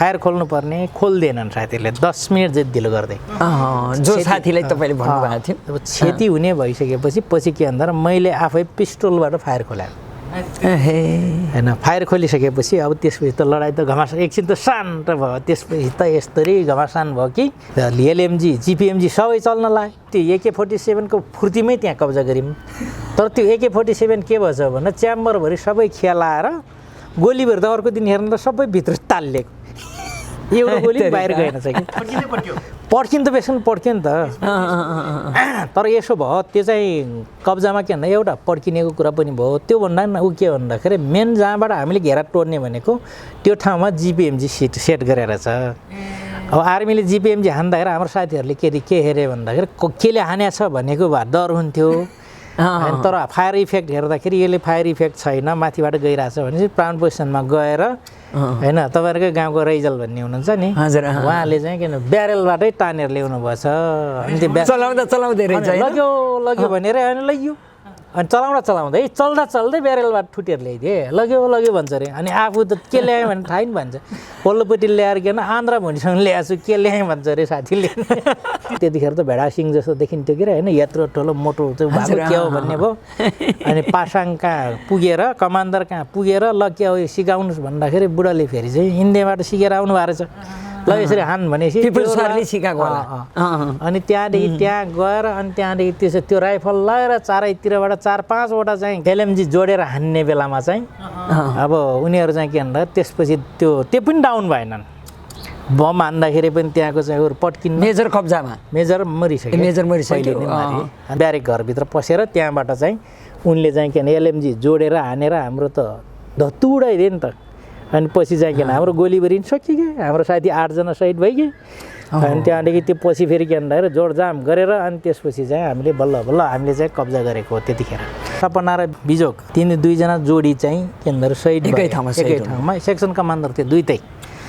Fire खोल्नुपर्ने खोल्दैनन् साथीहरूले 10 minute जति ढिलो गर्दै जो साथीलाई तपाईँले भन्नुभएको थियो अब क्षति हुने भइसकेपछि पछि के भन्दा मैले आफै पिस्टलबाट फायर खोलाएँ हैन फायर खोलिसकेपछि अब त्यसपछि त लडाइँ त घमासान एकछिन त शान्त भयो त्यसपछि त यस्तरी घमासान भयो कि एलएमजी जिपिएमजी सबै चल्न लाग्यो त्यो AK-47 को फुर्तीमै त्यहाँ कब्जा गऱ्यौँ तर त्यो AK-47 के भएछ भन्दा च्याम्बरभरि सबै खेलाएर गोलीभरि त अर्को दिन हेर्न त सबै भित्र तालिएको एउटा गोली बाहिर गएन चाहिँ कि पड्किन त बेसन पड्क्यो नि त तर यसो भयो त्यो चाहिँ कब्जामा के भन्दा एउटा पड्किनेको कुरा पनि भयो त्यो भन्दा ऊ के भन्दाखेरि मेन जहाँबाट हामीले घेरा तोड्ने भनेको त्यो ठाउँमा जिपिएमजी सेट गरेर छ अब आर्मीले जिपिएमजी हान्दाखेरि हाम्रो साथीहरूले के हेरे भन्दाखेरि केले हानेछ भनेको भए डर हुन्थ्यो तर फायर इफेक्ट हेर्दाखेरि यसले फायर इफेक्ट छैन माथिबाट गइरहेछ भने चाहिँ प्राउन्ड पोजिसनमा गएर हैन तपाईँहरूकै गाउँको रैजल भन्ने हुनुहुन्छ नि उहाँले चाहिँ किन ब्यारेलबाटै तानेर ल्याउनु भएछ अनि त्यो चलाउँदै रहेछ लग्यो भनेर अनि लग्यो अनि चलाउँदै चल्दै ब्यारेलबाट ठुटेर ल्याइदिए लग्यो भन्छ अरे अनि आफू त के ल्याएँ भने थाहा नि भन्छ पल्लोपट्टि ल्याएर किन आन्द्रा भुँडीसँग ल्याएको छु के ल्याएँ भन्छ अरे साथीले त्यतिखेर त भेडा सिंह जस्तो देखिन्थ्यो कि होइन यत्रो ठुलो मोटो चाहिँ भएको के हो भन्ने भयो अनि पासाङ कहाँ पुगेर कमान्डर कहाँ पुगेर ल के हो सिकाउनुहोस् भन्दाखेरि बुढाले फेरि चाहिँ हिन्दीबाट सिकेर आउनु भएको रहेछ ल यसरी हान भनेपछि सिकाएको होला अनि त्यहाँदेखि त्यहाँ गएर अनि त्यहाँदेखि त्यो राइफल लगाएर चारैतिरबाट 4-5वटा चाहिँ एलएमजी जोडेर हान्ने बेलामा चाहिँ अब उनीहरू चाहिँ के भन्दा त्यसपछि त्यो पनि डाउन भएनन् बम हान्दाखेरि पनि त्यहाँको चाहिँ पट्किन मेजर कब्जामा मेजर मरिसक्यो ब्यारेक घरभित्र पसेर त्यहाँबाट चाहिँ उनले चाहिँ के भने एलएमजी जोडेर हानेर हाम्रो त धत्तु उडाइदियो नि त अनि पछि चाहिँ किन हाम्रो गोलीबारी पनि सकियो हाम्रो साथी 8 जना शहीद भइगयो अनि त्यहाँदेखि त्यो पछि फेरि के भन्दाखेरि जोडजाम गरेर अनि त्यसपछि चाहिँ हामीले बल्ल हामीले चाहिँ कब्जा गरेको हो त्यतिखेर सपना र बिजोग तिनी 2 जना जोडी चाहिँ के भन्दाखेरि शहीद एकै ठाउँमा सेक्सन कमान्डर थियो दुईटै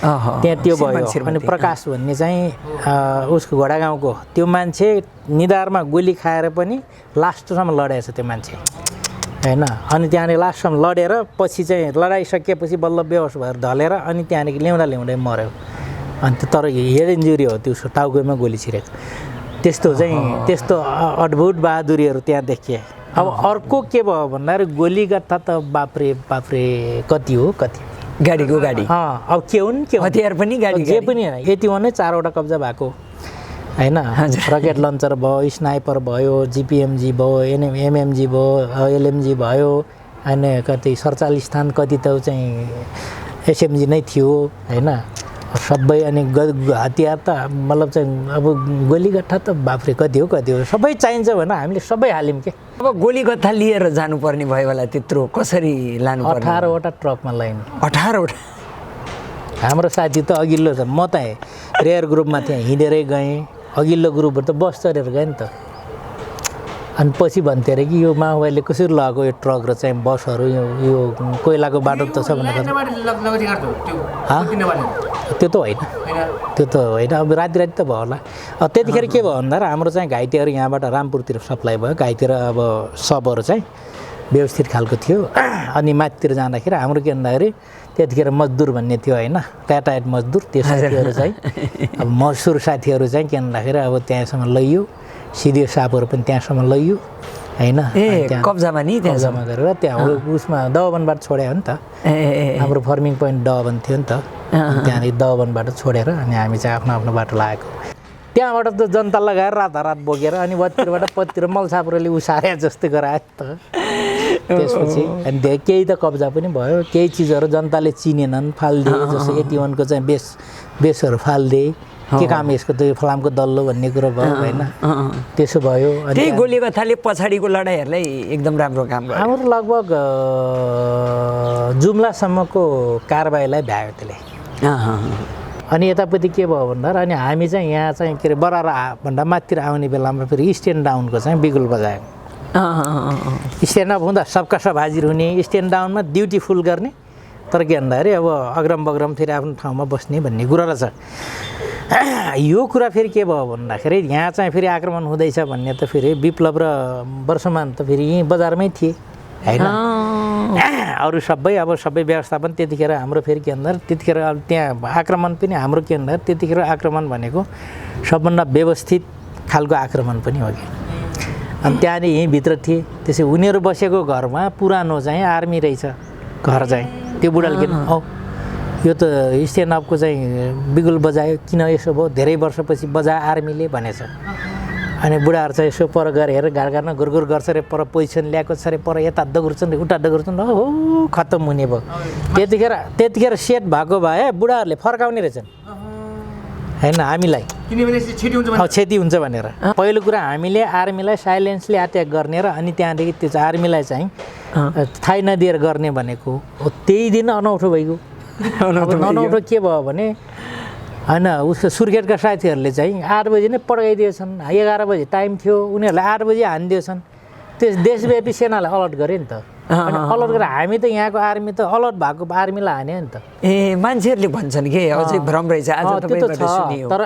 त्यहाँ त्यो भयो अनि प्रकाश भन्ने चाहिँ उसको घोडागाउँको त्यो मान्छे निधारमा गोली खाएर पनि लास्टसम्म लडेछ त्यो मान्छे हैन अनि त्यहाँदेखि लास्टसम्म लडेर पछि चाहिँ लडाइसकेपछि बल्ल बेहोस भएर ढलेर अनि त्यहाँदेखि ल्याउँदै मऱ्यो अनि तर हेड इन्जुरी हो त्यो टाउकोमा गोली छिरेको त्यस्तो अद्भुत बहादुरीहरू त्यहाँ देखिए अब अर्को के भयो भन्दाखेरि गोलीगट्टा त बाफ्रे कति गाडीको गाडी अब के हुन् के हतियार पनि गाडी जे पनि होइन यति भने 4वटा कब्जा भएको हैन रकेट लन्चर भयो स्नाइपर भयो जिपिएमजी भयो एमएमजी भयो एलएमजी भयो अनि कति 47 स्थान कति त चाहिँ एसएमजी नै थियो हैन सबै अनि हतियार त मतलब चाहिँ अब गोलीगट्ठा त बाफ्रे कति हो सबै चाहिन्छ भने हामीले सबै हाल्यौँ के अब गोलीगट्ठा लिएर जानुपर्ने भयो होला त्यत्रो कसरी लानु पर्ने 18वटा ट्रकमा ल्यायौँ 18वटा हाम्रो साथी त अघिल्लो छ म त रेयर ग्रुपमा त्यहाँ हिँडेरै गएँ अघिल्लो ग्रुपहरू त बस चढेर गयो नि त अनि पछि भन्थ्यो अरे कि यो माओवादीले कसरी लगाएको यो ट्रक र चाहिँ बसहरू यो कोइलाको बाटो त छ भनेर त्यो त होइन अब राति त भयो होला त्यतिखेर के भयो भन्दा हाम्रो चाहिँ घाइतेहरू यहाँबाट रामपुरतिर सप्लाई भयो घाइतेर अब सबहरू चाहिँ व्यवस्थित खालको थियो अनि माथितिर जाँदाखेरि हाम्रो के भन्दाखेरि त्यतिखेर मजदुर भन्ने थियो होइन यातायात मजदुर त्यो साथीहरू चाहिँ अब मजदुर साथीहरू चाहिँ के भन्दाखेरि अब त्यहाँसम्म लैयो सिडिओ सापहरू पनि त्यहाँसम्म लैयो होइन कब्जामा गरेर त्यहाँ उसमा दवनबाट छोड्यो हो नि त हाम्रो फर्मिङ पोइन्ट दवन थियो नि त त्यहाँदेखि दवनबाट छोडेर अनि हामी चाहिँ आफ्नो बाटो लागेको त्यहाँबाट त जनता लगाएर रातारात बोकेर अनि वतिरबाट पतिर मलसापुरले उसारे जस्तो गरायो त त्यसपछि अनि केही त कब्जा पनि भयो केही चिजहरू जनताले चिनेनन् फालिदिए जस्तो 81को चाहिँ बेसहरू फालिदिए के काम यसको त फलामको दल्लो भन्ने कुरो भयो होइन त्यसो भयो अनि त्यही गोलीगट्ठाले पछाडिको लडाइहरूलाई एकदम राम्रो काम गर्यो हाम्रो लगभग जुम्लासम्मको कारबाहीलाई भ्यायो त्यसले अनि यतापट्टि के भयो भन्दा अनि हामी चाहिँ यहाँ चाहिँ के अरे बरारा भन्दा माथितिर आउने बेलामा फेरि स्ट्यान्ड डाउनको चाहिँ बिगुल बजायो स्ट्यान्ड अप हुँदा सबका सब हाजिर हुने स्ट्यान्ड डाउनमा ड्युटी फुल गर्ने तर के भन्दाखेरि अब अग्रम बग्रम फेरि आफ्नो ठाउँमा बस्ने भन्ने कुरा रहेछ यो कुरा फेरि के भयो भन्दाखेरि यहाँ चाहिँ फेरि आक्रमण हुँदैछ भन्ने त फेरि विप्लव र वर्षमान त फेरि यहीँ बजारमै थिए होइन अरू सबै अब सबै व्यवस्थापन त्यतिखेर हाम्रो फेरि के भन्दा त्यतिखेर अब त्यहाँ आक्रमण पनि हाम्रो के भन्दा त्यतिखेर आक्रमण भनेको सबभन्दा व्यवस्थित खालको आक्रमण पनि हो कि अनि त्यहाँनिर यहीँभित्र थिए त्यसै उनीहरू बसेको घरमा पुरानो चाहिँ आर्मी रहेछ घर चाहिँ त्यो बुढाले किन यो त स्ट्यान्ड अपको चाहिँ बिगुल बजायो किन यसो भयो धेरै वर्षपछि बजायो आर्मीले भनेछ अनि बुढाहरू चाहिँ यसो पर गएर हेरेर घाट घाटमा गुरगुर गर्छ अरे पर पोजिसन ल्याएको छ अरे पर यता दगुर्छन् उता दगुर्छन् हो खत्तम हुने भयो त्यतिखेर सेट भएको भए बुढाहरूले फर्काउने रहेछन् होइन हामीलाई क्षति हुन्छ भनेर पहिलो कुरा हामीले आर्मीलाई साइलेन्सली अट्याक गर्ने र अनि त्यहाँदेखि त्यो चाहिँ आर्मीलाई चाहिँ थाहै नदिएर गर्ने भनेको हो त्यही दिन अनौठो भइगयो अनौठो के भयो भने होइन उसको सुर्खेतका साथीहरूले चाहिँ 8 बजी नै पड्काइदिएछन् 11 बजी टाइम थियो उनीहरूलाई 8 बजी हानिदिएछन् त्यस देशव्यापी सेनालाई अलर्ट गरे नि त अनि अलर्ट गरेर हामी त यहाँको आर्मी त अलर्ट भएको आर्मीलाई हान्यो नि त मान्छेहरूले भन्छन् के अझै भ्रम रहेछ आज तपाईँबाट सुनियो तर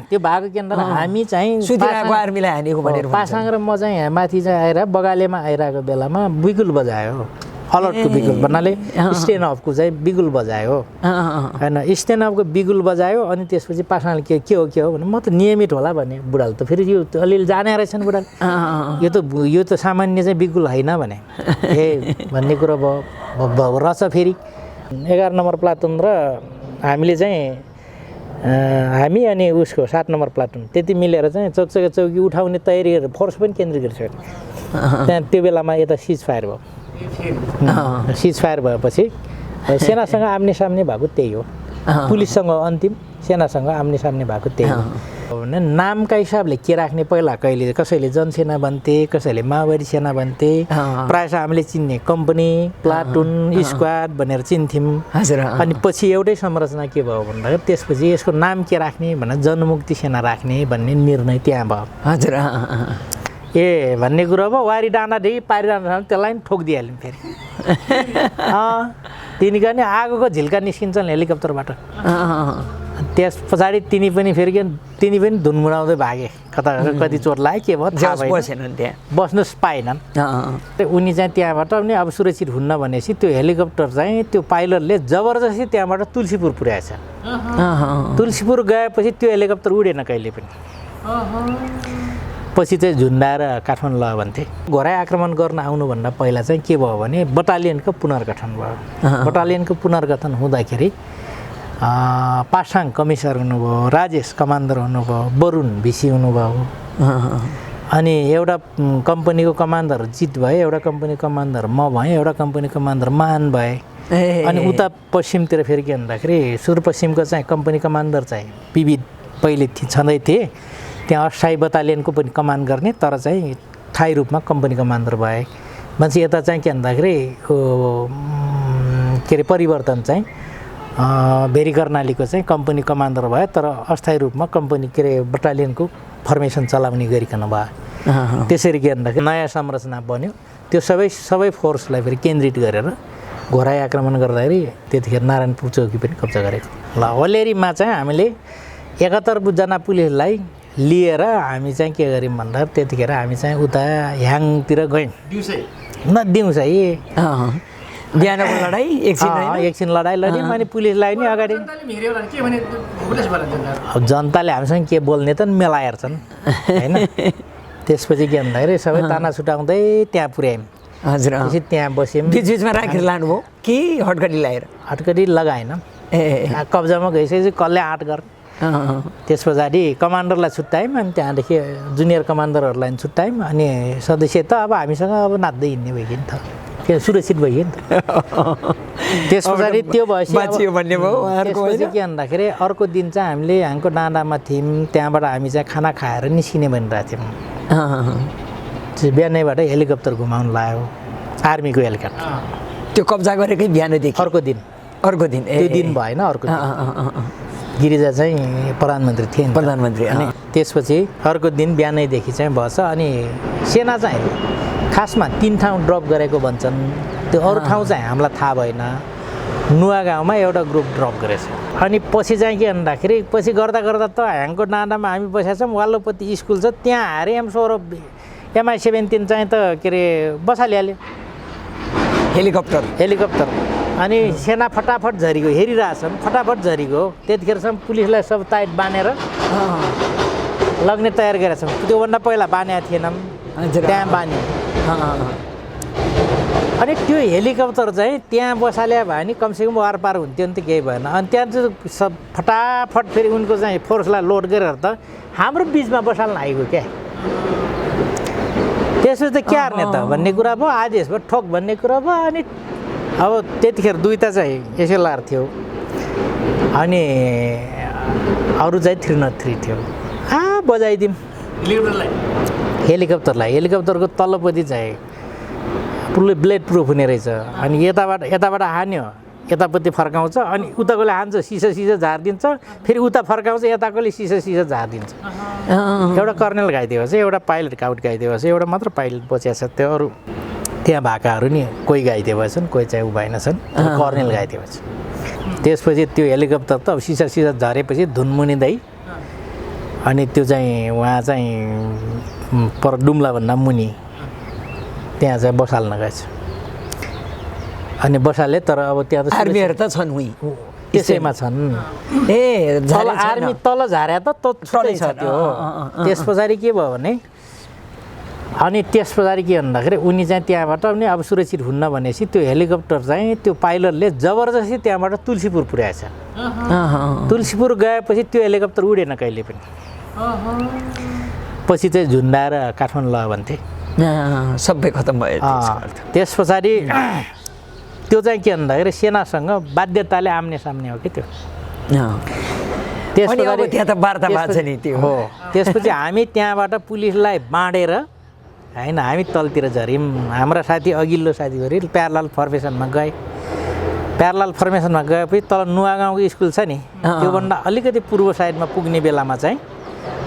त्यो भएको के भन्दा हामी चाहिँ सुतिरहेको आर्मीलाई हानेको भनेर पासाङ र म चाहिँ यहाँ माथि चाहिँ आएर बगालेमा आइरहेको बेलामा बिगुल बजायो अलर्टको बिगुल भन्नाले स्ट्यान्ड अपको चाहिँ बिगुल बजायो होइन स्ट्यान्ड अपको बिगुल बजायो अनि त्यसपछि पासाङले के हो भने म त नियमित होला भने बुढाले त फेरि यो अलिअलि जाने रहेछन् बुढाले यो त सामान्य चाहिँ बिगुल होइन भने भन्ने कुरो भयो रहेछ फेरि 11 नम्बर प्लाटुन र हामीले चाहिँ हामी अनि उसको 7 नम्बर प्लाटुन त्यति मिलेर चाहिँ चौकचौकी चौकी उठाउने तयारी गरेर फोर्स पनि केन्द्रित गरिसक्यो त्यहाँ त्यो बेलामा यता सिज फायर भयो सिज फायर भएपछि सेनासँग आम्ने सामने भएको त्यही हो पुलिससँग अन्तिम सेनासँग आम्ने सामने भएको त्यही हो भने नामका हिसाबले के राख्ने पहिला कहिले कसैले जनसेना भन्थे कसैले माओवादी सेना भन्थे प्रायः हामीले चिन्ने कम्पनी प्लाटुन स्क्वाड भनेर चिन्थ्यौँ अनि पछि एउटै संरचना के भयो भन्दाखेरि त्यसपछि यसको नाम के राख्ने भनेर जनमुक्ति सेना राख्ने भन्ने निर्णय त्यहाँ भयो हजुर भन्ने कुरो अब वारी डाँडादेखि पारी डाँडासम्म त्यसलाई पनि ठोकिदिइहाल्यौँ फेरि तिनीका नि आगोको झिल्का निस्किन्छन् हेलिकप्टरबाट त्यस पछाडि तिनी पनि धुनमुनाउँदै भागे कति चोट लाग्यो के भयो बसेनन् त्यहाँ बस्नुहोस् पाएनन् उनी चाहिँ त्यहाँबाट पनि अब सुरक्षित हुन्न भनेपछि त्यो हेलिकप्टर चाहिँ त्यो पाइलटले जबरजस्ती त्यहाँबाट तुलसीपुर पुर्याएछ तुलसीपुर गएपछि त्यो हेलिकप्टर उडेन कहिले पनि पछि चाहिँ झुन्डाएर काठमाडौँ लग्यो भन्थे घोराइ आक्रमण गर्न आउनुभन्दा पहिला चाहिँ के भयो भने बटालियनको पुनर्गठन भयो बटालियनको पुनर्गठन हुँदाखेरि पासाङ कमिसनर हुनुभयो राजेश कमान्डर हुनुभयो वरुण भिसी हुनुभयो अनि एउटा कम्पनीको कमान्डर जित भए एउटा कम्पनी कमान्डर म भएँ एउटा कम्पनी कमान्डर मान भए अनि उता पश्चिमतिर फेरि के भन्दाखेरि सुदूरपश्चिमको चाहिँ कम्पनी कमान्डर चाहिँ विविध पहिले छँदै थिए त्यहाँ अस्थायी बटालियनको पनि कमान्ड गर्ने तर चाहिँ स्थायी रूपमा कम्पनी कमान्डर भए मान्छे यता चाहिँ के भन्दाखेरि के अरे परिवर्तन चाहिँ भेरी कर्णालीको चाहिँ कम्पनी कमान्डर भयो तर अस्थायी रूपमा कम्पनी के अरे बटालियनको फर्मेसन चलाउने गरिकन भयो त्यसरी के भन्दाखेरि नयाँ संरचना बन्यो त्यो सबै फोर्सलाई फेरि केन्द्रित गरेर घोराइ आक्रमण गर्दाखेरि त्यतिखेर नारायणपुर चौकी पनि कब्जा गरेको ल ओलेरीमा चाहिँ हामीले 71 जना पुलिसलाई लिएर हामी चाहिँ के गर्यौँ भन्दा त्यतिखेर हामी चाहिँ उता ह्याङतिर गयौँ दिउँसै बिहानको लडाइँ एकछिन लडाइँ लड्यौँ अनि पुलिसलाई नि अगाडि जनताले हामीसँग के बोल्ने त मेला हेर्छन् होइन त्यसपछि के भन्दाखेरि सबै ताना छुटाउँदै त्यहाँ पुर्यायौँ हजुर त्यहाँ बस्यौँ बिचबिचमा राखेर लानुभयो कि हटकडी लगाएर हटकडी लगाएन कब्जामा गइसकेपछि कसले आँट गर्ने त्यस पछाडि कमान्डरलाई छुट्यायौँ अनि त्यहाँदेखि जुनियर कमान्डरहरूलाई छुट्यायौँ अनि सदस्य त अब हामीसँग अब नाच्दै हिँड्ने भइगयो नि त के सुरक्षित भइगयो नि त त्यस पछाडि त्यो भएपछि के भन्दाखेरि अर्को दिन चाहिँ हामीले हाङको डाँडामा थियौँ त्यहाँबाट हामी चाहिँ खाना खाएर निस्किने भनिरहेको थियौँ बिहानैबाट हेलिकप्टर घुमाउनु लाग्यो आर्मीको हेलिकप्टर त्यो कब्जा गरेकै बिहानदेखि अर्को दिन त्यो दिन भएन अर्को दिन गिरिजा चाहिँ प्रधानमन्त्री थिए प्रधानमन्त्री अनि त्यसपछि अर्को दिन बिहानैदेखि चाहिँ भएछ अनि सेना चाहिँ खासमा 3 ठाउँ ड्रप गरेको भन्छन् त्यो अरू ठाउँ चाहिँ हामीलाई थाहा भएन नुवा गाउँमा एउटा ग्रुप ड्रप गरेछ अनि पछि चाहिँ के भन्दाखेरि पछि गर्दा गर्दा त ह्याङको डाँडामा हामी बसेका छौँ वाल्लोपट्टि स्कुल छ त्यहाँ आएर M16 MI-17 चाहिँ त के अरे बसालिहाल्यो हेलिकप्टर अनि सेना फटाफट झरिगयो, हेरिरहेछन्, फटाफट झरिगयो। त्यतिखेरसम्म पुलिसलाई सब टाइट बाँधेर लग्ने तयार गरेका छौँ। त्योभन्दा पहिला बानेका थिएनौँ, त्यहाँ बान्यो। अनि त्यो हेलिकप्टर चाहिँ त्यहाँ बसाल्या भयो भने कमसेकम वारपार हुन्थ्यो नि त, केही भएन। अनि त्यहाँ चाहिँ सब फटाफट फेरि उनको चाहिँ फोर्सलाई लोड गरेर त हाम्रो बिचमा बसाल्न आइगयो क्या। त्यसो त के हार्ने त भन्ने कुरा भयो, आदेश भयो, ठोक भन्ने कुरा भयो। अनि अब त्यतिखेर दुईवटा चाहिँ एसएलआर थियो अनि अरू चाहिँ 303 थियो। बजाइदिउँ हेलिकप्टरको तल्लोपट्टि चाहिँ ब्लेड प्रुफ हुने रहेछ। अनि यताबाट हान्यो, यतापट्टि फर्काउँछ, अनि उताकोले हान्छ, सिसा झारिदिन्छ, फेरि उता फर्काउँछ, यताकोले सिसा झारिदिन्छ। एउटा कर्नेल घाइते भएछ, एउटा पाइलट काउट घाइते भएछ, एउटा मात्र पाइलट बचिया छ। त्यो अरू त्यहाँ भएकाहरू नि कोही घाइते भएछन्, कोही चाहिँ भएनछन्, कर्नेल घाइते भएछ। त्यसपछि त्यो हेलिकप्टर त अब सिसा झरेपछि धुनमुनिँदै अनि त्यो चाहिँ उहाँ चाहिँ पर डुम्लाभन्दा मुनि त्यहाँ चाहिँ बसाल्न गएछ। अनि बसाले, तर अब त्यहाँ त आर्मीहरू त छन्, त्यसैमा छन्। तल आर्मी तल झार्या त छुट्टै छ त्यो। त्यस पछाडि के भयो भने अनि त्यस पछाडि के भन्दाखेरि उनी चाहिँ त्यहाँबाट पनि अब सुरक्षित हुन्न भनेपछि त्यो हेलिकप्टर चाहिँ त्यो पाइलटले जबरजस्ती त्यहाँबाट तुलसीपुर पुर्याएछ। तुलसीपुर गएपछि त्यो हेलिकप्टर उडेन कहिले पनि। पछि चाहिँ झुन्डाएर काठमाडौँ लग्यो भन्थे, सबै खतम भयो। त्यस पछाडि त्यो चाहिँ के भन्दाखेरि सेनासँग बाध्यताले आम्ने सामने हो कि त्यो। त्यसपछि त्यहाँ त वार्ता भएको छ नि त्यो हो। त्यसपछि हामी त्यहाँबाट पुलिसलाई बाँडेर होइन हामी तलतिर झऱ्यौँ। हाम्रा साथी अघिल्लो साथीहरू प्यारलाल फर्मेसनमा गए। प्यारलाल फर्मेसनमा गएपछि तल नुवागाउँको स्कुल छ नि, त्योभन्दा अलिकति पूर्व साइडमा पुग्ने बेलामा चाहिँ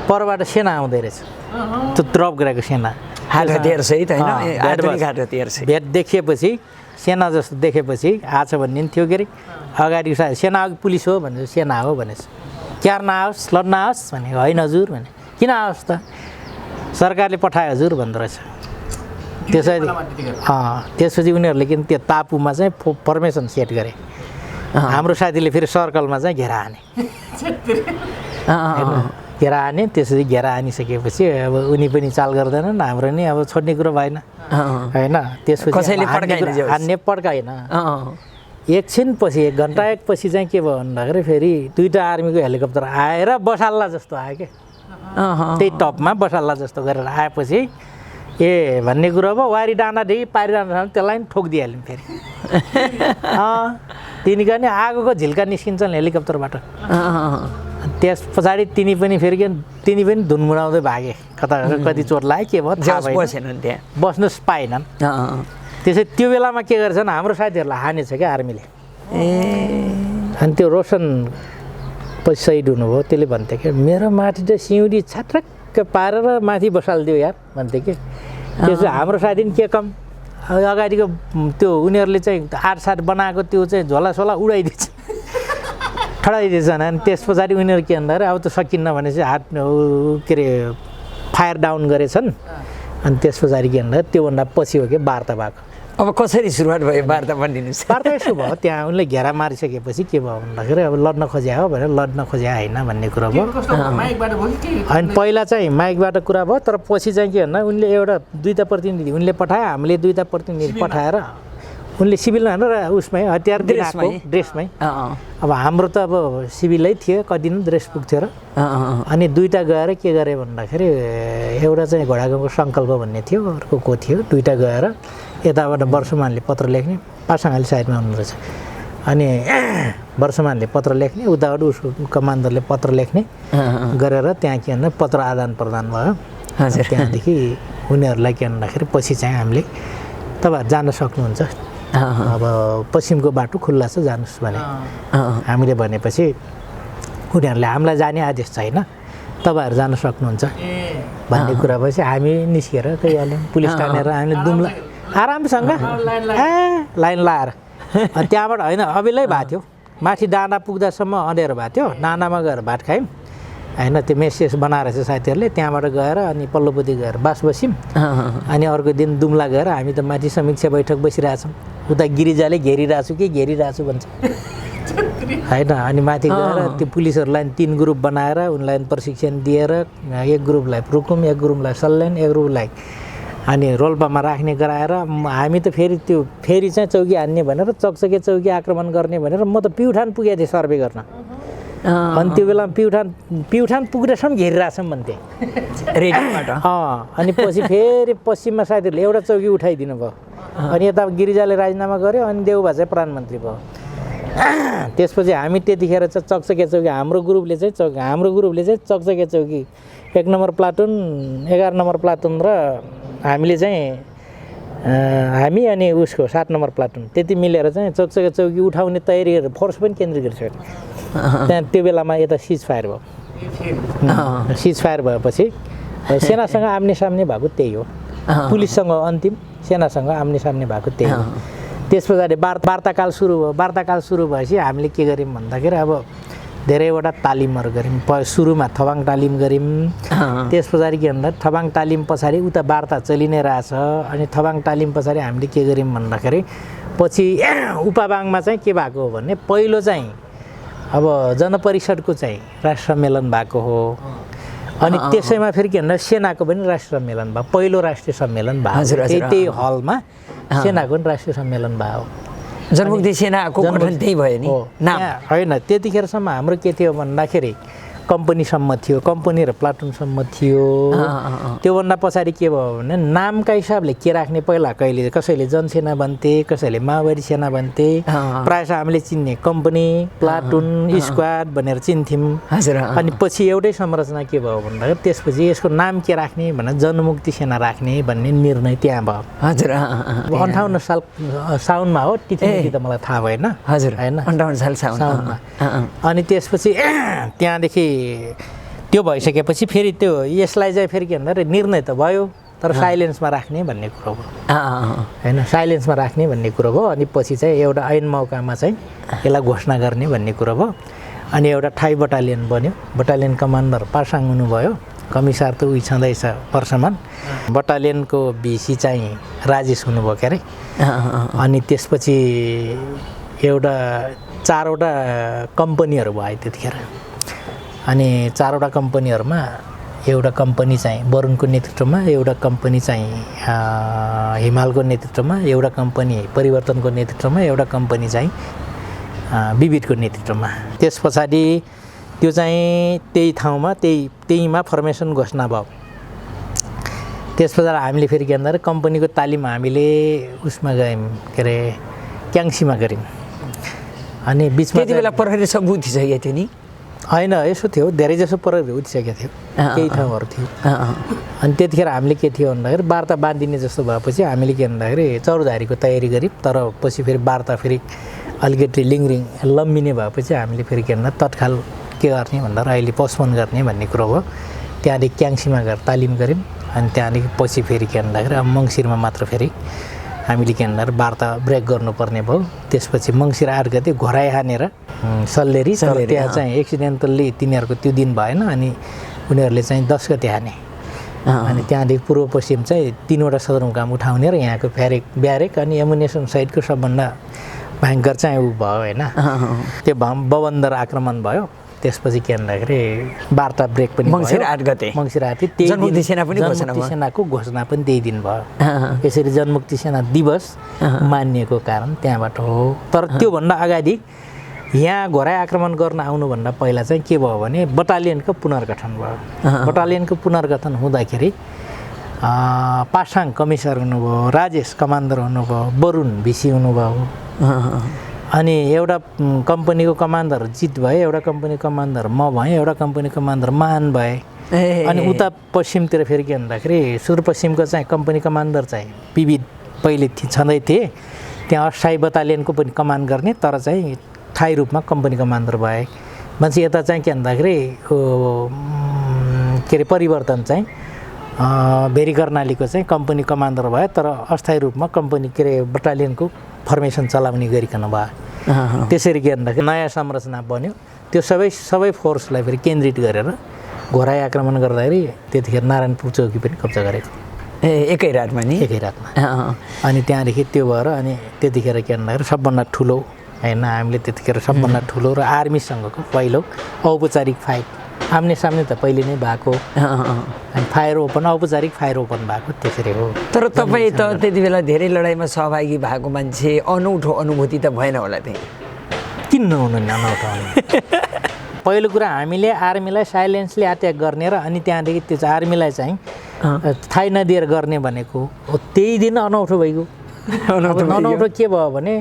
परबाट सेना आउँदै रहेछ। त्यो ड्रप गरेको सेना भेट देखिएपछि, सेना जस्तो देखेपछि आछ भन्ने थियो के अरे। अगाडि सेना पुलिस हो भने सेना हो भनेछ। क्यार नआओस्, लड्न आओस् भनेको होइन हजुर भने। किन आओस् त, सरकारले पठायो हजुर भन्दो रहेछ। त्यसपछि उनीहरूले किन त्यो तापुमा चाहिँ फर्मेसन सेट गरे। हाम्रो साथीले फेरि सर्कलमा चाहिँ घेरा हाने। त्यसपछि घेरा हानिसकेपछि अब उनी पनि चाल गर्दैनन्, हाम्रो नि अब छोड्ने कुरो भएन होइन। त्यसपछि हान्ने पड्काएन। एकछिनपछि 1 घन्टा पछि चाहिँ के भयो भन्दाखेरि फेरि दुईवटा आर्मीको हेलिकप्टर आएर बसाल्ला जस्तो आयो क्या। त्यही टपमा बसाल्ला जस्तो गरेर आएपछि ए भन्ने कुरो भयो। वारी डाँडादेखि पारी डाँडासम्म त्यसलाई पनि ठोकिदिइहाल्यौँ फेरि। तिनीका नि आगोको झिल्का निस्किन्छन् हेलिकप्टरबाट। त्यस पछाडि तिनी पनि धुनमुनाउँदै भागे। कति चोट लाग्यो के भयो थाहा भएन, त्यहाँ बस्नु पाएनन्। त्यसै त्यो बेलामा के गरेछन् हाम्रो साथीहरूलाई हानेछ क्या आर्मीले। अनि त्यो रोशन पछि सहिद हुनुभयो, त्यसले भन्थ्यो कि मेरो माथि त सिउँडी छाट्रक्क पारेर माथि बसालिदियो यार भन्थ्यो कि। त्यसो हाम्रो साथी नि के कम अगाडिको त्यो उनीहरूले चाहिँ 8-7 बनाएको त्यो चाहिँ झोलासोला उडाइदिएछ, ठडाइदिएछन्। अनि त्यस पछाडि उनीहरू के भन्दाखेरि अब त सकिन्न भनेपछि के अरे फायर डाउन गरेछन्। अनि त्यस पछाडि के भन्दा त्योभन्दा पछि हो कि वार्ता भएको। अब कसरी सुरुवात भयो वार्ता भनिदिनुहोस्। वार्ता यसो भयो, त्यहाँ उनले घेरा मारिसकेपछि के भयो भन्दाखेरि अब लड्न खोज्या हो भनेर लड्न खोज्या होइन भन्ने कुरा भयो। अनि पहिला चाहिँ माइकबाट कुरा भयो, तर पछि चाहिँ के भन्दा उनले दुईवटा प्रतिनिधि उनले पठायो, हामीले दुईवटा प्रतिनिधि पठाएर उनले सिभिलमा र उसमै हतियार ड्रेसमै। अब हाम्रो त अब सिभिलै थियो, कति नै ड्रेस पुग्थ्यो र। अनि दुईवटा गएर के गरे भन्दाखेरि एउटा चाहिँ घोडागाउँको सङ्कल्प भन्ने थियो, अर्को को थियो, दुईवटा गएर यताबाट वर्षमानले पत्र लेख्ने, पासाङाली साइडमा हुनु रहेछ। अनि वर्षमानले पत्र लेख्ने, उताबाट उसको कमान्डरले पत्र लेख्ने गरेर त्यहाँ के भन्दा पत्र आदान प्रदान भयो। त्यहाँदेखि उनीहरूलाई के भन्दाखेरि पछि चाहिँ हामीले तपाईँहरू जान सक्नुहुन्छ, अब पश्चिमको बाटो खुल्ला छ जानुहोस् भने। हामीले भनेपछि उनीहरूले हामीलाई जाने आदेश छैन, तपाईँहरू जान सक्नुहुन्छ भन्ने कुरा भएपछि हामी निस्केर गइहाल्यौँ। पुलिस टानेर हामीले दुम्ला आरामसँग लाइन लाएर। त्यहाँबाट होइन अबेलै भएको थियो, माथि डाँडा पुग्दासम्म अँध्यारो भएको थियो। डाँडामा गएर भात खायौँ होइन, त्यो मेसेज बनाएर चाहिँ साथीहरूले त्यहाँबाट गएर अनि पल्लोपट्टि गएर बास बस्यौँ। अनि अर्को दिन दुम्ला गएर हामी त माथि समीक्षा बैठक बसिरहेछौँ। उता गिरिजाले घेरिरहेको छु कि घेरिरहेको छु भन्छ होइन। अनि माथि गएर त्यो पुलिसहरूलाई 3 ग्रुप बनाएर उनलाई प्रशिक्षण दिएर एक ग्रुपलाई रुकुम, एक ग्रुपलाई सल्यान, एक ग्रुपलाई अनि रोल्पामा राख्ने गराएर हामी त फेरि चाहिँ चौकी हान्ने भनेर चकचके चौकी आक्रमण गर्ने भनेर म त प्युठान पुगेको थिएँ सर्वे गर्न। अनि त्यो बेला प्युठान पुग्नेसम्म घेरिरहेछौँ भन्थे रेडियोबाट। अनि पछि फेरि पश्चिममा साथीहरूले एउटा चौकी उठाइदिनु भयो। अनि यता गिरिजाले राजीनामा गर्यो अनि देउबा चाहिँ प्रधानमन्त्री भयो। त्यसपछि हामी त्यतिखेर चाहिँ चकचके चौकी हाम्रो ग्रुपले चाहिँ चकचके चौकी 1 नम्बर प्लाटुन, 11 नम्बर प्लाटुन र हामीले चाहिँ हामी अनि उसको 7 नम्बर प्लाटुन त्यति मिलेर चाहिँ चकचके चौकी उठाउने तयारी गरेर फोर्स पनि केन्द्रित गरिसक्यो। त्यहाँ त्यो बेलामा यता सिज फायर भयो। सिज फायर भएपछि सेनासँग आम्ने सामने भएको त्यही हो। पुलिससँग अन्तिम, सेनासँग आम्ने सामने भएको त्यही हो। त्यस पछाडि वार्ताकाल सुरु भयो। वार्ताकाल सुरु भएपछि हामीले के गर्यौँ भन्दाखेरि अब धेरैवटा तालिमहरू गऱ्यौँ। सुरुमा थबाङ तालिम गऱ्यौँ। त्यस पछाडि के भन्दा थबाङ तालिम पछाडि उता वार्ता चलि नै रहेछ। अनि थबाङ तालिम पछाडि हामीले के गर्यौँ भन्दाखेरि पछि उपबाङमा चाहिँ के भएको हो भने पहिलो चाहिँ अब जनपरिषदको चाहिँ राष्ट्र सम्मेलन भएको हो। अनि त्यसैमा फेरि के भन्दा सेनाको पनि राष्ट्र सम्मेलन भयो। पहिलो राष्ट्रिय सम्मेलन भयो त्यही हलमा सेनाको पनि राष्ट्रिय सम्मेलन भयो। जनमुक्ति सेनाको गठन त्यही भयो नि नाम होइन। त्यतिखेरसम्म हाम्रो के थियो भन्दाखेरि कम्पनीसम्म थियो, कम्पनी र प्लाटुनसम्म थियो। त्योभन्दा पछाडि के भयो भने नामका हिसाबले के राख्ने, पहिला कहिले कसैले जनसेना भन्थे, कसैले माओवादी सेना भन्थे। प्रायः हामीले चिन्ने कम्पनी, प्लाटुन, स्क्वाड भनेर चिन्थ्यौँ। अनि पछि एउटै संरचना के भयो भन्दाखेरि त्यसपछि यसको नाम के राख्ने भनेर जनमुक्ति सेना राख्ने भन्ने निर्णय त्यहाँ भयो। 58 साल साउनमा हो, तिथि त मलाई थाहा भएन। होइन 58 साल साउनमा। अनि त्यसपछि त्यहाँदेखि त्यो भइसकेपछि फेरि त्यो यसलाई चाहिँ फेरि के भन्दा निर्णय त भयो तर साइलेन्समा राख्ने भन्ने कुरो भयो होइन। साइलेन्समा राख्ने भन्ने कुरो भयो। अनि पछि चाहिँ एउटा ऐन मौकामा चाहिँ यसलाई घोषणा गर्ने भन्ने कुरो भयो। अनि एउटा थाई बटालियन बन्यो। बटालियन कमान्डर पासाङ हुनुभयो, कमिसार त उही छँदैछ वर्षमान। बटालियनको भिसी चाहिँ राजेश हुनुभयो के अरे। अनि त्यसपछि एउटा 4वटा कम्पनीहरू भयो त्यतिखेर। अनि 4वटा कम्पनीहरूमा एउटा कम्पनी चाहिँ वरुणको नेतृत्वमा, एउटा कम्पनी चाहिँ हिमालको नेतृत्वमा, एउटा कम्पनी परिवर्तनको नेतृत्वमा, एउटा कम्पनी चाहिँ विविधको नेतृत्वमा। त्यस पछाडि त्यो चाहिँ त्यही ठाउँमा त्यहीमा फर्मेसन घोषणा भयो। त्यस पछाडि हामीले फेरि के भन्दाखेरि कम्पनीको तालिम हामीले उसमा गयौँ के अरे क्याङ्सीमा गऱ्यौँ। अनि बिचमा त्यति बेला प्रहरी सब उठिसकेको थियो नि होइन, यसो थियो धेरैजसो प्रहरी उठिसकेको थियो, केही ठाउँहरू थियो। अनि त्यतिखेर हामीले के थियो भन्दाखेरि वार्ता बाँधिने जस्तो भएपछि हामीले के भन्दाखेरि चौरधारीको तयारी गऱ्यौँ। तर पछि फेरि वार्ता फेरि अलिकति लिङ्गरिङ लम्बिने भएपछि हामीले फेरि के भन्दा तत्काल के गर्ने भन्दा अहिले पोस्टपोन गर्ने भन्ने कुरो भयो। त्यहाँदेखि क्याङ्सीमा गएर तालिम गऱ्यौँ। अनि त्यहाँदेखि पछि फेरि के भन्दाखेरि अब मङ्सिरमा मात्र फेरि हामीले के भन्दाखेरि वार्ता ब्रेक गर्नुपर्ने भयो। त्यसपछि मङ्सिर 8 गते घोराइ हानेर सल्लेरी त्यहाँ चाहिँ एक्सिडेन्टल्ली तिनीहरूको त्यो दिन भएन। अनि उनीहरूले चाहिँ 10 गते हाने। अनि त्यहाँदेखि पूर्व पश्चिम चाहिँ 3वटा सदरमुकाम उठाउने र यहाँको ब्यारेक अनि एमुनेसन सहितको सबभन्दा भयङ्कर चाहिँ ऊ भयो होइन। त्यो बवन्दर आक्रमण भयो। त्यसपछि के भन्दाखेरि वार्ता ब्रेक पनि मङ्सिर 8 गते त्यही जनमुक्ति सेना पनि सेनाको घोषणा पनि त्यही दिन भयो। यसरी जनमुक्ति सेना दिवस मानिएको कारण त्यहाँबाट हो। तर त्योभन्दा अगाडि यहाँ घोराइ आक्रमण गर्न आउनुभन्दा पहिला चाहिँ के भयो भने बटालियनको पुनर्गठन भयो। बटालियनको पुनर्गठन हुँदाखेरि पासाङ कमिसर हुनुभयो, राजेश कमान्डर हुनुभयो, वरुण भिसी हुनुभयो। अनि एउटा कम्पनीको कमान्डर जित भए, एउटा कम्पनी कमान्डर म भएँ, एउटा कम्पनी कमान्डर महान भए। अनि उता पश्चिमतिर फेरि के भन्दाखेरि सुदूरपश्चिमको चाहिँ कम्पनी कमान्डर चाहिँ विविध पहिले छँदै थिए। त्यहाँ अस्थायी बटालियनको पनि कमान्ड गर्ने, तर चाहिँ स्थायी रूपमा कम्पनी कमान्डर भए। मान्छे यता चाहिँ के भन्दाखेरि के अरे परिवर्तन चाहिँ भेरी कर्णालीको चाहिँ कम्पनी कमान्डर भयो, तर अस्थायी रूपमा कम्पनी के अरे बटालियनको फर्मेसन चलाउने गरिकन भयो। त्यसरी के भन्दाखेरि नयाँ संरचना बन्यो। त्यो सबै फोर्सलाई फेरि केन्द्रित गरेर घोराइ आक्रमण गर्दाखेरि त्यतिखेर नारायणपुर चौकी पनि कब्जा गरेको। एकै रातमा नि एकै रातमा अनि त्यहाँदेखि त्यो भएर अनि त्यतिखेर के भन्दाखेरि सबभन्दा ठुलो होइन हामीले त्यतिखेर सबभन्दा ठुलो र आर्मीसँगको पहिलो औपचारिक फाइट आम्ने सामने त पहिले नै भएको अनि फायर ओपन औपचारिक फायर ओपन भएको त्यसरी हो। तर तपाईँ त त्यति बेला धेरै लडाइँमा सहभागी भएको मान्छे अनौठो अनुभूति त भएन होला त्यही किन नहुनु नि अनौठो पहिलो कुरा हामीले आर्मीलाई साइलेन्सली अट्याक गर्ने र अनि त्यहाँदेखि त्यो चाहिँ आर्मीलाई चाहिँ थाहै नदिएर गर्ने भनेको हो त्यही दिन अनौठो भइगयो। अनौठो के भयो भने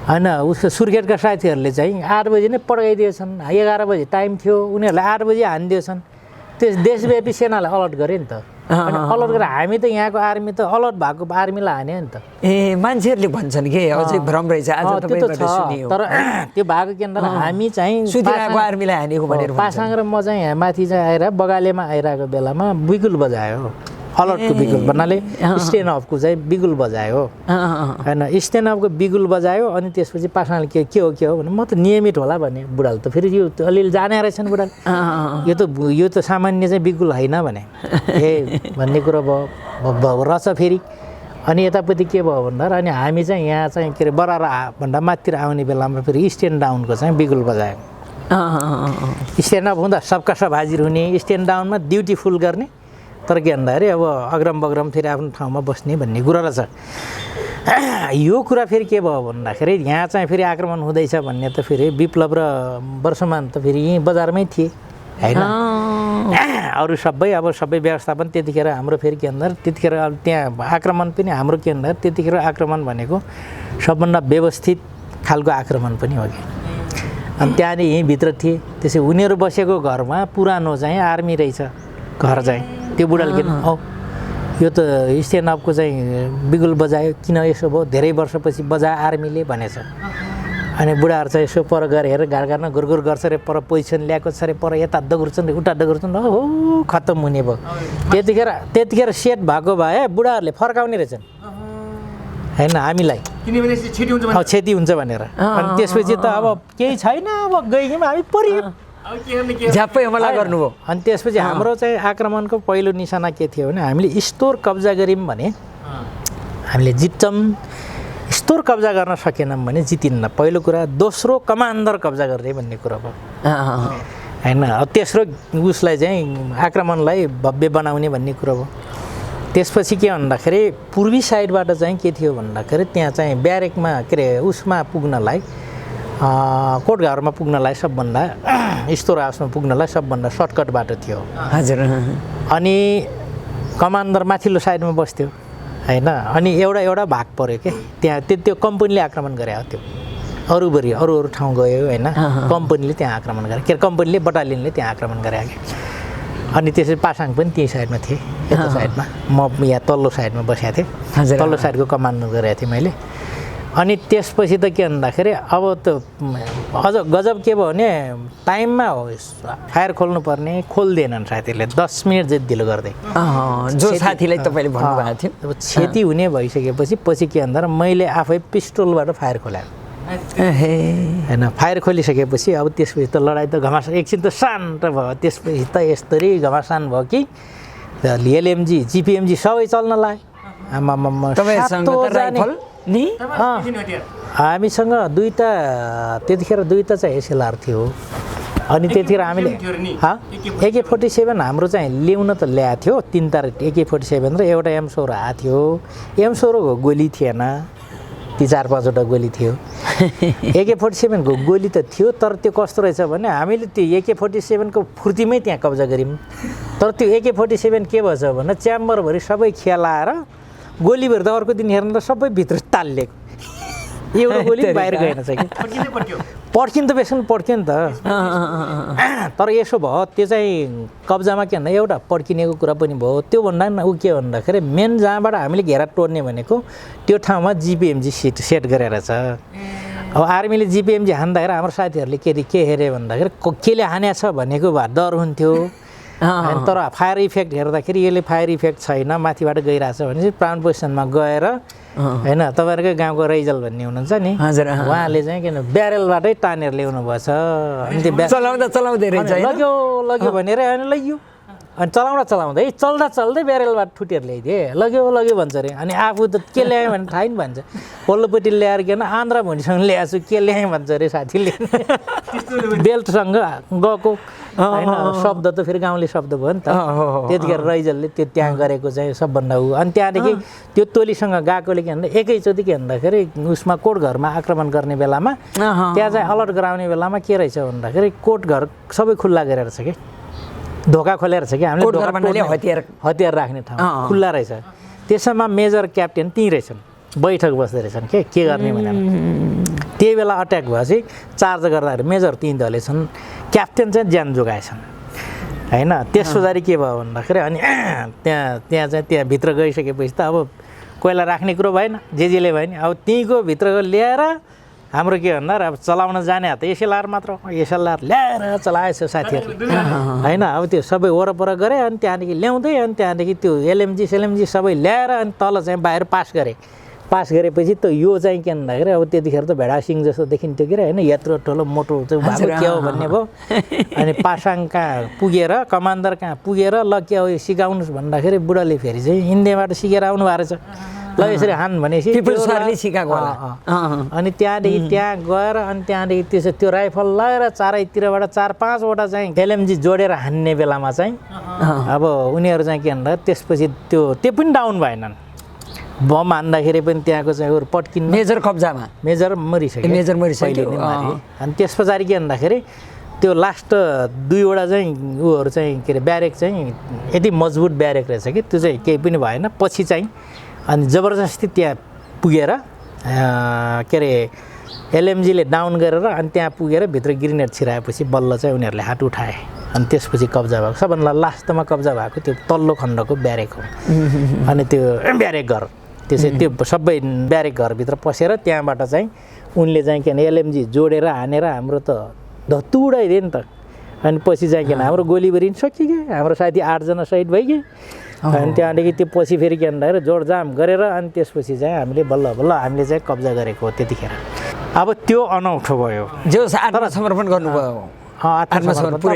होइन उसको सुर्खेतका साथीहरूले चाहिँ 8 बजी नै पड्काइदिएछन् 11 बजी टाइम थियो उनीहरूलाई 8 बजी हानिदिएछन् त्यस देशव्यापी सेनालाई अलर्ट गरे नि त अनि अलर्ट गरेर हामी त यहाँको आर्मी त अलर्ट भएको आर्मीलाई हान्यो नि त मान्छेहरूले भन्छन् के अझै भ्रम रहेछ आज तपाईँबाट सुनियो तर त्यो भएको के भन्दा हामी चाहिँ सुतिरहेको आर्मीलाई हानेको भनेर पासाङ र म चाहिँ यहाँ माथि चाहिँ आएर बगालेमा आइरहेको बेलामा बिगुल बजायो अलर्टको बिगुल भन्नाले स्ट्यान्ड अफको चाहिँ बिगुल बजायो होइन स्ट्यान्ड अफको बिगुल बजायो अनि त्यसपछि पासाङले के हो भने म त नियमित होला भने बुढाले त फेरि यो अलिअलि जाने रहेछन् बुढाले यो त सामान्य चाहिँ बिगुल होइन भने भन्ने कुरो भयो रहेछ फेरि अनि यतापट्टि के भयो भन्दा अनि हामी चाहिँ यहाँ चाहिँ के अरे बरार भन्दा माथितिर आउने बेलामा फेरि स्ट्यान्ड डाउनको चाहिँ बिगुल बजायो स्ट्यान्ड अफ हुँदा सबका सब हाजिर हुने स्ट्यान्ड डाउनमा ड्युटी फुल गर्ने तर के भन्दाखेरि अब अग्रम बग्रम फेरि आफ्नो ठाउँमा बस्ने भन्ने कुरा रहेछ। यो कुरा फेरि के भयो भन्दाखेरि यहाँ चाहिँ फेरि आक्रमण हुँदैछ भन्ने त फेरि विप्लव र वर्षमान त फेरि यहीँ बजारमै थिए होइन अरू सबै व्यवस्थापन त्यतिखेर हाम्रो फेरि के भन्दा त्यतिखेर त्यहाँ आक्रमण पनि हाम्रो के भन्दा त्यतिखेर आक्रमण भनेको सबभन्दा व्यवस्थित खालको आक्रमण पनि हो कि अनि त्यहाँनिर यहीँभित्र थिए त्यसै उनीहरू बसेको घरमा पुरानो चाहिँ आर्मी रहेछ घर चाहिँ त्यो बुढाले किन यो त स्ट्यान्ड अपको चाहिँ बिगुल बजायो किन यसो भयो धेरै वर्षपछि बजायो आर्मीले भनेछ अनि बुढाहरू चाहिँ यसो पर गएर हेरेर घाँडघाँडमा गुरगुर गर्छ अरे पर पोजिसन ल्याएको छ अरे पर यता दगुर्छन् उता दगुर्छन् हो खत्तम हुने भयो त्यतिखेर सेट भएको भए बुढाहरूले फर्काउने रहेछन् होइन हामीलाई क्षति हुन्छ भनेर अनि त्यसपछि त अब केही छैन अब गइगयौँ हामी परियौँ झ्याप्पै हमला गर्नुभयो अनि त्यसपछि हाम्रो चाहिँ आक्रमणको पहिलो निशाना के थियो भने हामीले स्टोर कब्जा गऱ्यौँ भने हामीले जित्छौँ स्टोर कब्जा गर्न सकेनौँ भने जितिन्न पहिलो कुरा दोस्रो कमान्डर कब्जा गर्ने भन्ने कुरा भयो होइन तेस्रो उसलाई चाहिँ आक्रमणलाई भव्य बनाउने भन्ने कुरा भयो। त्यसपछि के भन्दाखेरि पूर्वी साइडबाट चाहिँ के थियो भन्दाखेरि त्यहाँ चाहिँ ब्यारेकमा के अरे उसमा पुग्नलाई कोटघरमा पुग्नलाई सबभन्दा स्टोर हाउसमा पुग्नलाई सबभन्दा सर्टकट बाटो थियो हजुर अनि कमान्डर माथिल्लो साइडमा बस्थ्यो होइन अनि एउटा भाग पऱ्यो क्या त्यहाँ त्यो कम्पनीले आक्रमण गरे हो त्यो अरू ठाउँ गयो होइन कम्पनीले त्यहाँ आक्रमण गरे के कम्पनीले बटालियनले त्यहाँ आक्रमण गरे कि अनि त्यसरी पासाङ पनि त्यही साइडमा थिएँ यता साइडमा म यहाँ तल्लो साइडमा बसेको थिएँ तल्लो साइडको कमान्ड गरेको थिएँ मैले अनि त्यसपछि त के भन्दाखेरि अब त अझ गजब के भयो भने टाइममा हो फायर खोल्नुपर्ने खोल्दैनन् साथीहरूले 10 मिनट जति ढिलो गर्दै जो साथीलाई तपाईँले भन्नुभएको थियो अब क्षति हुने भइसकेपछि पछि के भन्दा मैले आफै पिस्टलबाट फायर खोलाएँ होइन फायर खोलिसकेपछि अब त्यसपछि त लडाइँ त घमासान एकछिन त शान्त भयो त्यसपछि त यस्तरी घमासान भयो कि एलएमजी जिपिएमजी सबै चल्न लाग्यो हामीसँग त्यतिखेर दुईवटा चाहिँ एसएलआर थियो अनि त्यतिखेर हामीले AK-47 हाम्रो चाहिँ ल्याउन त ल्याएको थियो 3 तार AK-47 र एउटा M16 आएको थियो M16 को गोली थिएन ती 4-5वटा गोली थियो AK-47 को गोली त थियो तर त्यो कस्तो रहेछ भने हामीले त्यो AK-47 को फुर्तीमै त्यहाँ कब्जा गऱ्यौँ तर त्यो AK-47 के भएछ भने च्याम्बरभरि सबै खेलाएर गोलीभरि त अर्को दिन हेर्न त सबै भित्र तालिएको एउटा गोली बाहिर गएन चाहिँ पड्किन त बेसन पड्क्यो नि त तर यसो भयो त्यो चाहिँ कब्जामा के भन्दा एउटा पड्किनेको कुरा पनि भयो त्यो भन्दा ऊ के भन्दाखेरि मेन जहाँबाट हामीले घेरा तोड्ने भनेको त्यो ठाउँमा जिपिएमजी सेट गरेर छ अब आर्मीले जिपिएमजी हान्दाखेरि हाम्रो साथीहरूले के हेरे भन्दाखेरि केले हानेछ भनेको भए डर हुन्थ्यो तर फायर इफेक्ट हेर्दाखेरि यसले फायर इफेक्ट छैन माथिबाट गइरहेछ भने चाहिँ प्राउन्ड पोजिसनमा गएर होइन तपाईँहरूकै गाउँको रैजल भन्ने हुनुहुन्छ नि उहाँले चाहिँ किन ब्यारेलबाटै तानेर ल्याउनु भएछ अनि त्यो चलाउँदै लग्यो भनेर अनि लग्यो अनि चलाउँदै चल्दै ब्यारेलबाट ठुटेर ल्याइदिए लग्यो भन्छ अरे अनि आफू त के ल्याएँ भने थाहै नि भन्छ पल्लोपट्टि ल्याएर किन आन्द्रा भुँडीसँग ल्याएको छु के ल्याएँ भन्छ अरे साथीले बेल्टसँग गएको होइन शब्द त फेरि गाउँले शब्द भयो नि त त्यतिखेर रैजलले त्यो त्यहाँ गरेको चाहिँ सबभन्दा ऊ अनि त्यहाँदेखि त्यो टोलीसँग गएकोले के भन्दा एकैचोटि के भन्दाखेरि उसमा कोट घरमा आक्रमण गर्ने बेलामा त्यहाँ चाहिँ अलर्ट गराउने बेलामा के रहेछ भन्दाखेरि कोट घर सबै खुल्ला गरेर छ कि ढोका खोलेर छ कि हामीले हतियार राख्ने ठाउँ खुल्ला रहेछ त्यसमा मेजर क्याप्टेन त्यहीँ रहेछन् बैठक बस्दै रहेछन् के गर्ने भनेर त्यही बेला अट्याक भएपछि चार्ज गर्दाखेरि मेजर त्यहीँ दलेछन् क्याप्टेन चाहिँ ज्यान जोगाएछन् होइन त्यस पछाडि के भयो भन्दाखेरि अनि त्यहाँ चाहिँ त्यहाँभित्र गइसकेपछि त अब कोइला राख्ने कुरो भएन जेले भयो नि अब त्यहीँको भित्र ल्याएर हाम्रो के भन्दा अब चलाउन जाने त एसएलआर मात्र एसएलआर ल्याएर चलाएछ साथीहरूले होइन अब त्यो सबै वरपर गरे अनि त्यहाँदेखि ल्याउँदै अनि त्यहाँदेखि त्यो एलएमजी सबै ल्याएर अनि तल चाहिँ बाहिर पास गरेपछि त यो चाहिँ के भन्दाखेरि अब त्यतिखेर त भेडा सिंह जस्तो देखिन्थ्यो कि होइन यत्रो ठुलो मोटो चाहिँ भएको के हो भन्ने भयो अनि पासाङ कहाँ पुगेर कमान्डर कहाँ पुगेर ल के हो यो सिकाउनुहोस् भन्दाखेरि बुढाले फेरि चाहिँ हिन्दीबाट सिकेर आउनु भएको रहेछ ल यसरी हान भनेपछि सिकाएको अनि त्यहाँदेखि त्यहाँ गएर अनि त्यहाँदेखि त्यो राइफल लगाएर चारैतिरबाट 4-5वटा चाहिँ एलएमजी जोडेर हान्ने बेलामा चाहिँ अब उनीहरू चाहिँ के भन्दा त्यसपछि त्यो पनि डाउन भएनन् बम हान्दाखेरि पनि त्यहाँको चाहिँ पट्किन मेजर मरिसक्यो अनि त्यस पछाडि के भन्दाखेरि त्यो लास्ट 2वटा चाहिँ उहरू चाहिँ के अरे ब्यारेक चाहिँ यति मजबुत ब्यारेक रहेछ कि त्यो चाहिँ केही पनि भएन पछि चाहिँ अनि जबरजस्ती त्यहाँ पुगेर के अरे एलएमजीले डाउन गरेर अनि त्यहाँ पुगेर भित्र ग्रेनेड छिराएपछि बल्ल चाहिँ उनीहरूले हात उठाए अनि त्यसपछि कब्जा भएको सबभन्दा लास्टमा कब्जा भएको त्यो तल्लो खण्डको ब्यारेक हो अनि त्यो ब्यारेक घर त्यो सबै ब्यारेक घरभित्र पसेर त्यहाँबाट चाहिँ उनले चाहिँ के भने एलएमजी जोडेर हानेर हाम्रो त धत्तु उडाइदियो नि त अनि पछि चाहिँ किन हाम्रो गोलीबारी पनि सकियो हाम्रो साथी 8 जना शहीद भइगयो अनि त्यहाँदेखि त्यो पछि फेरि के भन्दाखेरि जोडजाम गरेर अनि त्यसपछि चाहिँ हामीले बल्ल हामीले चाहिँ कब्जा गरेको हो त्यतिखेर अब त्यो अनौठो भयो जो आत्मसमर्पण गर्नुभयो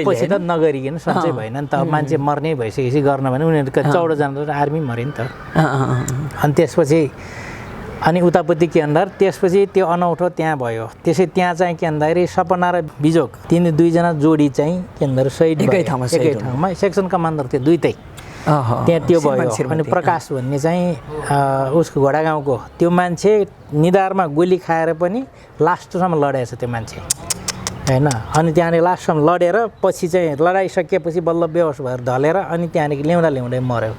पछि त नगरिकन सन्चै भएन नि त अब मान्छे मर्ने भइसकेपछि गर्न भने उनीहरूको 14 जना आर्मी मऱ्यो नि त अनि त्यसपछि अनि उतापट्टि के भन्दा त्यसपछि त्यो अनौठो त्यहाँ भयो त्यसै त्यहाँ चाहिँ के भन्दाखेरि सपना र बिजोग तिनी 2 जना जोडी चाहिँ के भन्दाखेरि शहीद एकै ठाउँमा सेक्सन कमान्डर थियो दुईटै त्यहाँ त्यो भयो अनि प्रकाश भन्ने चाहिँ उसको घोडागाउँको त्यो मान्छे निधारमा गोली खाएर पनि लास्टसम्म लडेछ त्यो मान्छे हैन अनि त्यहाँदेखि लास्टसम्म लडेर पछि चाहिँ लडाइसकेपछि बल्ल बेहोस भएर ढलेर अनि त्यहाँदेखि ल्याउँदै मऱ्यो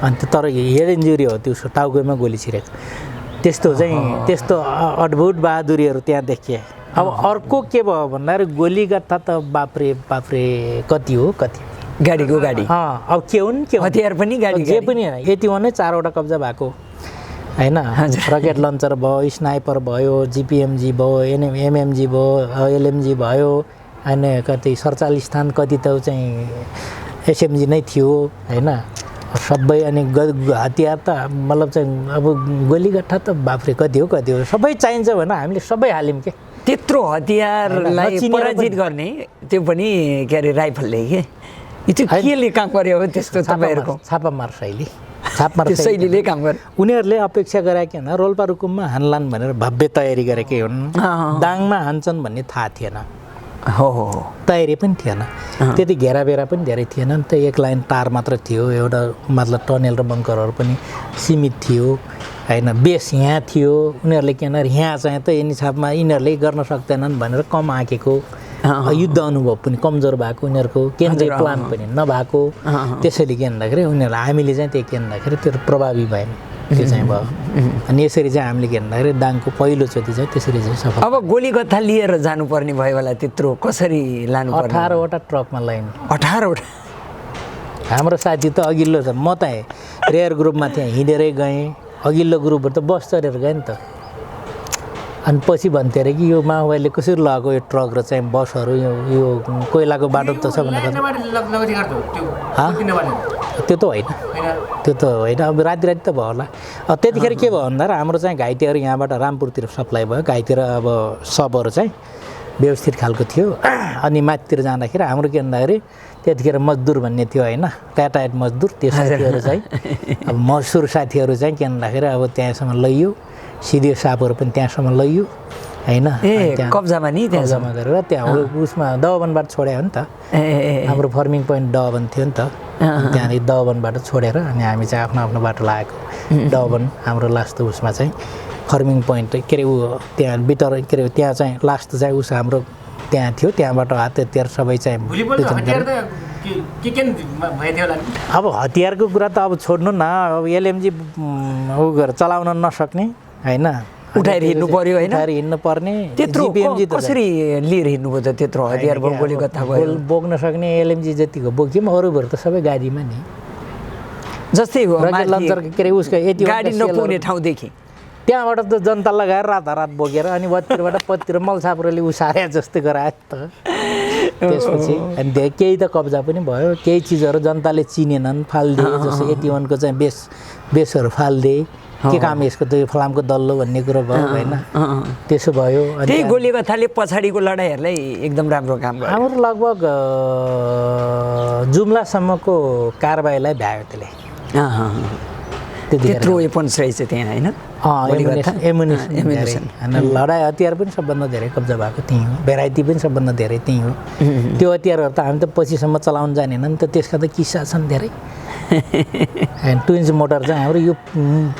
अनि तर हेड इन्जुरी हो त्यो टाउकोमा गोली छिरेको त्यस्तो अद्भुत बहादुरीहरू त्यहाँ देखिए अब अर्को के भयो भन्दाखेरि गोलीगट्टा त बाफ्रे कति गाडी अब के हुन् के हतियार पनि गाडी जे पनि होइन यति हो नै 4वटा कब्जा भएको हैन रकेट लन्चर भयो स्नाइपर भयो जीपीएमजी भयो एमएमजी भयो एलएमजी भयो अनि कति 47 स्थान कति त चाहिँ एसएमजी नै थियो हैन सबै अनि हतियार त मतलब चाहिँ अब गोलीगट्टा त बाफ्रे कति हो सबै चाहिन्छ भने हामीले सबै हाल्यौँ के त्यत्रो हतियारलाई पराजित गर्ने त्यो पनि के अरे राइफलले के केले काम गर्यो हो त्यस्तो तपाईँहरूको छापामार शैलीले काम गर्यो उनीहरूले अपेक्षा गरे कि रोल्पा रुकुममा हान्लान् भनेर भव्य तयारी गरेकै हुन् दाङमा हान्छन् भन्ने थाहा थिएन हो तयारी पनि थिएन त्यति घेराबेरा पनि धेरै थिएन नि त एक लाइन तार मात्र थियो एउटा मतलब टनेल र बङ्करहरू पनि सीमित थियो हैन बेस यहाँ थियो उनीहरूले के भन्दा यहाँ चाहिँ त यिनी छापमा यिनीहरूले गर्न सक्दैनन् भनेर कम आँकेको युद्ध अनुभव पनि कमजोर भएको उनीहरूको केन्द्रीय प्लान पनि नभएको त्यसैले के भन्दाखेरि उनीहरूलाई हामीले चाहिँ त्यो के भन्दाखेरि त्यो प्रभावी भएन त्यो चाहिँ भयो अनि यसरी चाहिँ हामीले के भन्दाखेरि दाङको पहिलोचोटि चाहिँ त्यसरी चाहिँ सफल अब गोलीगट्टा लिएर जानुपर्ने भयो होला त्यत्रो कसरी लानु 18वटा ट्रकमा लाइन 18वटा हाम्रो साथी त अघिल्लो छ म त रेयर ग्रुपमा थिएँ हिँडेरै गएँ अघिल्लो ग्रुपहरू त बस चढेर गएँ नि त अनि पछि भन्थ्यो अरे कि यो माओवादीले कसरी लगाएको यो ट्रक र चाहिँ बसहरू यो कोइलाको बाटो त छ भनेर त्यो त होइन अब राति त भयो होला अब त्यतिखेर के भयो भन्दा हाम्रो चाहिँ घाइतेहरू यहाँबाट रामपुरतिर सप्लाई भयो घाइते अब सबहरू चाहिँ व्यवस्थित खालको थियो। अनि माथितिर जाँदाखेरि हाम्रो के भन्दाखेरि त्यतिखेर मजदुर भन्ने थियो होइन, यातायात मजदुर, त्यो साथीहरू चाहिँ अब मजदुर साथीहरू चाहिँ के भन्दाखेरि अब त्यहाँसम्म लैयो, सिडिओ साहबहरू पनि त्यहाँसम्म लैयो होइन। कब्जामा नि कब्जामा गरेर त्यहाँ उसमा दहबनबाट छोड्यो नि त। हाम्रो फर्मिङ पोइन्ट दहबन थियो नि त, त्यहाँदेखि दहबनबाट छोडेर अनि हामी चाहिँ आफ्नो आफ्नो बाटो लागेको। दहबन हाम्रो लास्ट उसमा चाहिँ फर्मिङ पोइन्ट के अरे ऊ त्यहाँ भित्र के अरे त्यहाँ चाहिँ लास्ट चाहिँ उस हाम्रो त्यहाँ थियो, त्यहाँबाट हात हतियार सबै चाहिँ। अब हतियारको कुरा त अब छोड्नु न, अब एलएमजी ऊ गरेर चलाउन नसक्ने होइन, उठाएर हिँड्नु पर्यो होइन, उठाएर हिँड्नु पर्ने। त्यत्रो कसरी लिएर हिँड्नुभयो त त्यत्रो हतियार गोली गत्था भयो? बोक्न सक्ने एलएमजी जतिको बोक्यौँ, अरूभर त सबै गाडीमा नि। जस्तै हो लन्चर के अरे उसको यति गाडी नपुग्ने ठाउँदेखि त्यहाँबाट त जनता लगाएर रातारात बोकेर अनि वतिरबाट पतिर मलछापुरले उसारे जस्तै गरायो त। त्यसपछि अनि केही त कब्जा पनि भयो, केही चिजहरू जनताले चिनेनन्, फालिदिए। जस्तो 81को चाहिँ बेसहरू फालिदिए, के काम यसको त फलामको दल्लो भन्ने कुरो भयो होइन, त्यसो भयो। त्यही गोली गथाले पछाडिको लडाइँहरूलाई एकदम राम्रो काम गर्यो। हाम्रो लगभग जुम्लासम्मको कारबाहीलाई भ्यायो त्यसले। त्यत्रो वेपन्स रहेछ त्यहाँ होइन, एमुनेसन होइन, लडाइँ हतियार पनि सबभन्दा धेरै कब्जा भएको त्यहीँ हो, भेराइटी पनि सबभन्दा धेरै त्यहीँ हो। त्यो हतियारहरू त हामी त पछिसम्म चलाउन जानेन नि त, त्यसका त किस्सा छन् धेरै। ट्विन्स मोटर चाहिँ हाम्रो यो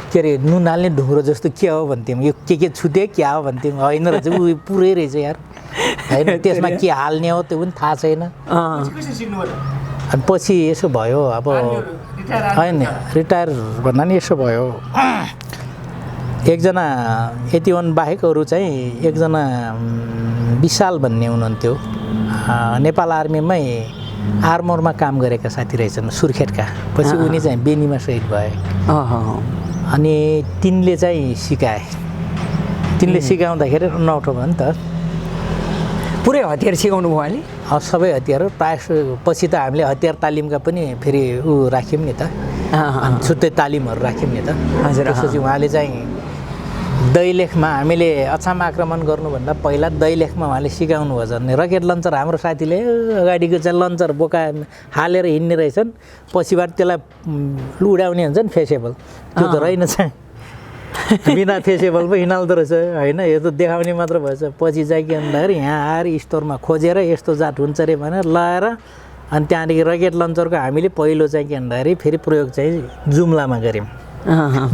के अरे नुन हाल्ने ढुङ्ग्रो जस्तो के हो भन्थ्यौँ, यो के छुट्यो क्या हो भन्थ्यौँ, होइन रहेछ ऊ पुरै रहेछ यार होइन, त्यसमा के हाल्ने हो त्यो पनि थाहा छैन। अनि पछि यसो भयो अब होइन रिटायर भन्दा नि यसो भयो, एकजना 81 बाहेक अरू चाहिँ एकजना विशाल भन्ने हुनुहुन्थ्यो, नेपाल आर्मीमै आर्मरमा काम गरेका साथी रहेछन् सुर्खेतका। पछि उनी चाहिँ बेनीमा शहीद भए। अनि तिनले चाहिँ सिकाए, तिनले सिकाउँदाखेरि नौठो भयो नि त, पुरै हतियार सिकाउनु भयो अहिले? सबै हतियार प्रायः। पछि त हामीले हतियार तालिमका पनि फेरि ऊ राख्यौँ नि त, छुट्टै तालिमहरू राख्यौँ नि त। त्यसपछि उहाँले चाहिँ दैलेखमा हामीले अछाम आक्रमण गर्नुभन्दा पहिला दैलेखमा उहाँले सिकाउनु भयो झन्। रकेट लन्चर हाम्रो साथीले अगाडिको चाहिँ लन्चर बोका हालेर हिँड्ने रहेछन्, पछिबाट त्यसलाई उडाउने हुन्छ नि फेसेबल, त्यो त रहेन चाहिँ बिना फेसेबल पो हिँडाल्दो रहेछ होइन, यो त देखाउने मात्र भएछ। पछि चाहिँ के भन्दाखेरि यहाँ आएर स्टोरमा खोजेर यस्तो जात हुन्छ अरे भनेर लगाएर अनि त्यहाँदेखि रकेट लन्चरको हामीले पहिलो चाहिँ के भन्दाखेरि फेरि प्रयोग चाहिँ जुम्लामा गऱ्यौँ।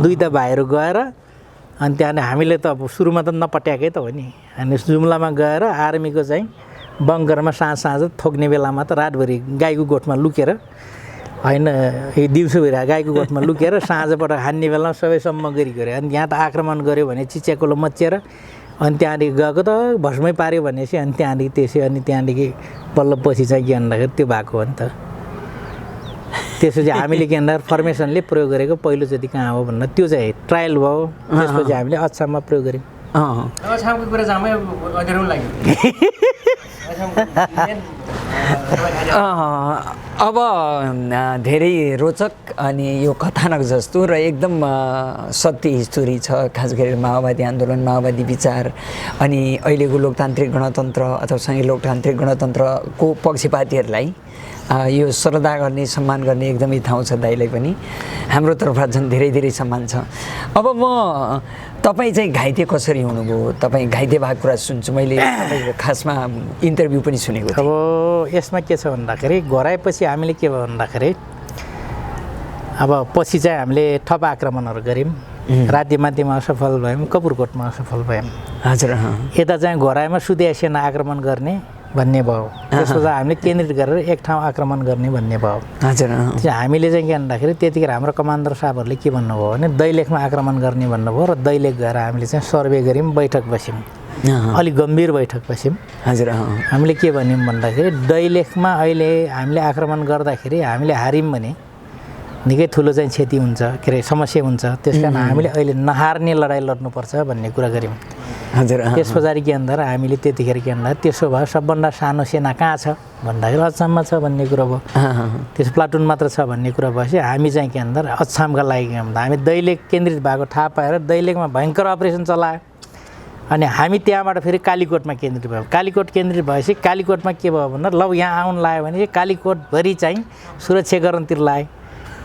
दुईवटा भाइहरू गएर अनि त्यहाँदेखि हामीले त अब सुरुमा त नपट्याएकै त हो नि, अनि जुम्लामा गएर आर्मीको चाहिँ बङ्करमा साँझ थोक्ने बेलामा त रातभरि गाईको गोठमा लुकेर होइन, दिउँसो भएर गाईको गोठमा लुकेर साँझबाट हान्ने बेलामा सबै सम्म गरी गऱ्यो। अनि यहाँ त आक्रमण गऱ्यो भने चिच्याकोलो मचिएर अनि त्यहाँदेखि गएको त भस्मै पाऱ्यो भनेपछि अनि त्यहाँदेखि त्यसै अनि त्यहाँदेखि बल्ल पछि चाहिँ के भन्दाखेरि त्यो भएको हो नि त। त्यसपछि हामीले के भन्दाखेरि फर्मेसनले प्रयोग गरेको पहिलोचोटि कहाँ हो भन्दा त्यो चाहिँ ट्रायल भयो, त्यसपछि हामीले अछाममा प्रयोग गऱ्यौँ। अछामको कुरा जामै अँध्यारो लाग्यो। अब धेरै रोचक अनि यो कथानक जस्तो र एकदम सत्य हिस्टोरी छ, खास गरेर माओवादी आन्दोलन, माओवादी विचार अनि अहिलेको लोकतान्त्रिक गणतन्त्र अथवा सङ्घीय लोकतान्त्रिक गणतन्त्रको पक्षपातीहरूलाई यो श्रद्धा गर्ने, सम्मान गर्ने एकदमै ठाउँ छ दाइलाई पनि। हाम्रो तर्फबाट झन् धेरै धेरै सम्मान छ। अब म तपाईँ चाहिँ घाइते कसरी हुनुभयो, तपाईँ घाइते भएको कुरा सुन्छु मैले, खासमा इन्टरभ्यू पनि सुनेको थिएँ। अब यसमा के छ भन्दाखेरि घराएपछि हामीले के भयो भन्दाखेरि अब पछि चाहिँ हामीले थप आक्रमणहरू गऱ्यौँ, रातिमातीमा असफल भयौँ, कपुरकोटमा असफल भयौँ। हजुर। यता चाहिँ घराएमा सुदिया सेना आक्रमण गर्ने भन्ने भयो, त्यसपछि हामीले केन्द्रित गरेर एक ठाउँ आक्रमण गर्ने भन्ने भयो। हजुर। हामीले चाहिँ के भन्दाखेरि त्यतिखेर हाम्रो कमान्डर साहबहरूले के भन्नुभयो भने दैलेखमा आक्रमण गर्ने भन्नुभयो र दैलेख गएर हामीले चाहिँ सर्वे गऱ्यौँ, बैठक बस्यौँ, अलिक गम्भीर बैठक बस्यौँ। हजुर। हामीले के भन्यौँ भन्दाखेरि दैलेखमा अहिले हामीले आक्रमण गर्दाखेरि हामीले हार्यौँ भने निकै ठुलो चाहिँ क्षति हुन्छ, के अरे समस्या हुन्छ, त्यस कारण हामीले अहिले नहार्ने लडाइँ लड्नुपर्छ भन्ने कुरा गऱ्यौँ। हजुर। त्यस पछाडि के भन्दाखेरि हामीले त्यतिखेर के भन्दा त्यसो भए सबभन्दा सानो सेना कहाँ छ भन्दाखेरि अछाममा छ भन्ने कुरो भयो। त्यस प्लाटुन मात्र छ भन्ने कुरा भएपछि हामी चाहिँ के भन्दा अछामका लागि के भन्दा हामी दैलेख केन्द्रित भएको थाहा पाएर दैलेखमा भयङ्कर अपरेसन चलायो। अनि हामी त्यहाँबाट फेरि कालीकोटमा केन्द्रित भयो कालीकोट केन्द्रित भएपछि कालीकोटमा के भयो भन्दा ल यहाँ आउनु लाग्यो भने कालीकोटभरि चाहिँ सुरक्षाकरणतिर लाग्यो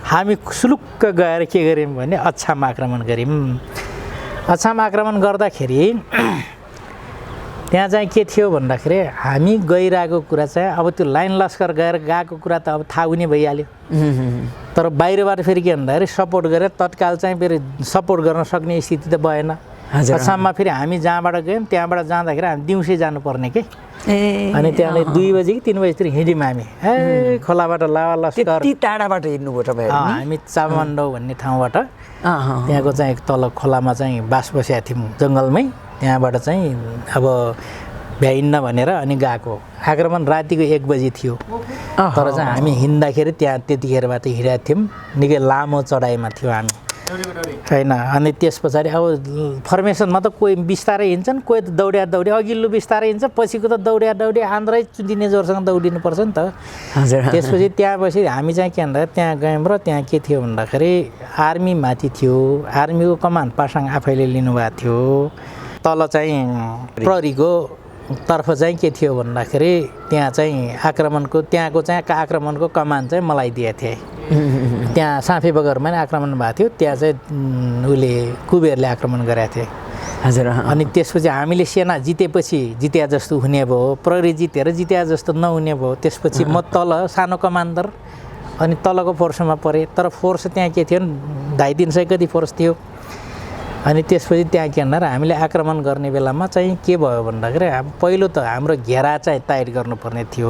हामी सुलुक्क गएर के गऱ्यौँ भने अछाममा आक्रमण गऱ्यौँ अछाममा आक्रमण गर्दाखेरि त्यहाँ चाहिँ के थियो भन्दाखेरि हामी गइरहेको कुरा चाहिँ अब त्यो लाइन लस्कर गएर गएको कुरा त अब थाहा हुने भइहाल्यो तर बाहिरबाट फेरि के भन्दाखेरि सपोर्ट गरेर तत्काल चाहिँ फेरि सपोर्ट गर्न सक्ने स्थिति त भएन अछाममा फेरि हामी जहाँबाट गयौँ त्यहाँबाट जाँदाखेरि हामी दिउँसै जानुपर्ने के अनि त्यहाँले 2 बजी कि 3 बजीतिर हिँड्यौँ हामी खोलाबाट लावा लस्कर त्यति टाढाबाट हिँड्नुभयो तपाईँ हामी चामण्डौ भन्ने ठाउँबाट त्यहाँको चाहिँ तल खोलामा चाहिँ बास बसेका थियौँ जङ्गलमै त्यहाँबाट चाहिँ अब भ्याइन्न भनेर अनि गएको आक्रमण रातिको 1 बजी थियो तर चाहिँ हामी हिँड्दाखेरि त्यहाँ त्यतिखेरबाट हिँडेका थियौँ निकै लामो चढाइमा थियो हामी होइन अनि त्यस पछाडि अब फर्मेसनमा त कोही बिस्तारै हिँड्छन् कोही त दौड्या अघिल्लो बिस्तारै हिँड्छ पछिको त दौड्या आन्द्रै चुदिने जोरसँग दौडिनुपर्छ नि त त्यसपछि त्यहाँ बसी हामी चाहिँ के भन्दाखेरि त्यहाँ गयौँ र त्यहाँ के थियो भन्दाखेरि आर्मी माथि थियो आर्मीको कमान्ड पासाङ आफैले लिनुभएको थियो तल चाहिँ प्रहरीको तर्फ चाहिँ के थियो भन्दाखेरि त्यहाँ चाहिँ त्यहाँको चाहिँ आक्रमणको कमान्ड चाहिँ मलाई दिएको थिएँ त्यहाँ साँफे बगरमा नै आक्रमण भएको थियो त्यहाँ चाहिँ उसले कुबेरले आक्रमण गरेका थिए हजुर अनि त्यसपछि हामीले सेना जितेपछि जित्या जस्तो हुने भयो प्रहरी जितेर जित्या जस्तो नहुने भयो त्यसपछि म तल सानो कमान्डर अनि तलको फोर्समा परेँ तर फोर्स त्यहाँ के थियो 250-300 कति फोर्स थियो अनि त्यसपछि त्यहाँ के भन्दा हामीले आक्रमण गर्ने बेलामा चाहिँ के भयो भन्दाखेरि पहिलो त हाम्रो घेरा चाहिँ टाइट गर्नुपर्ने थियो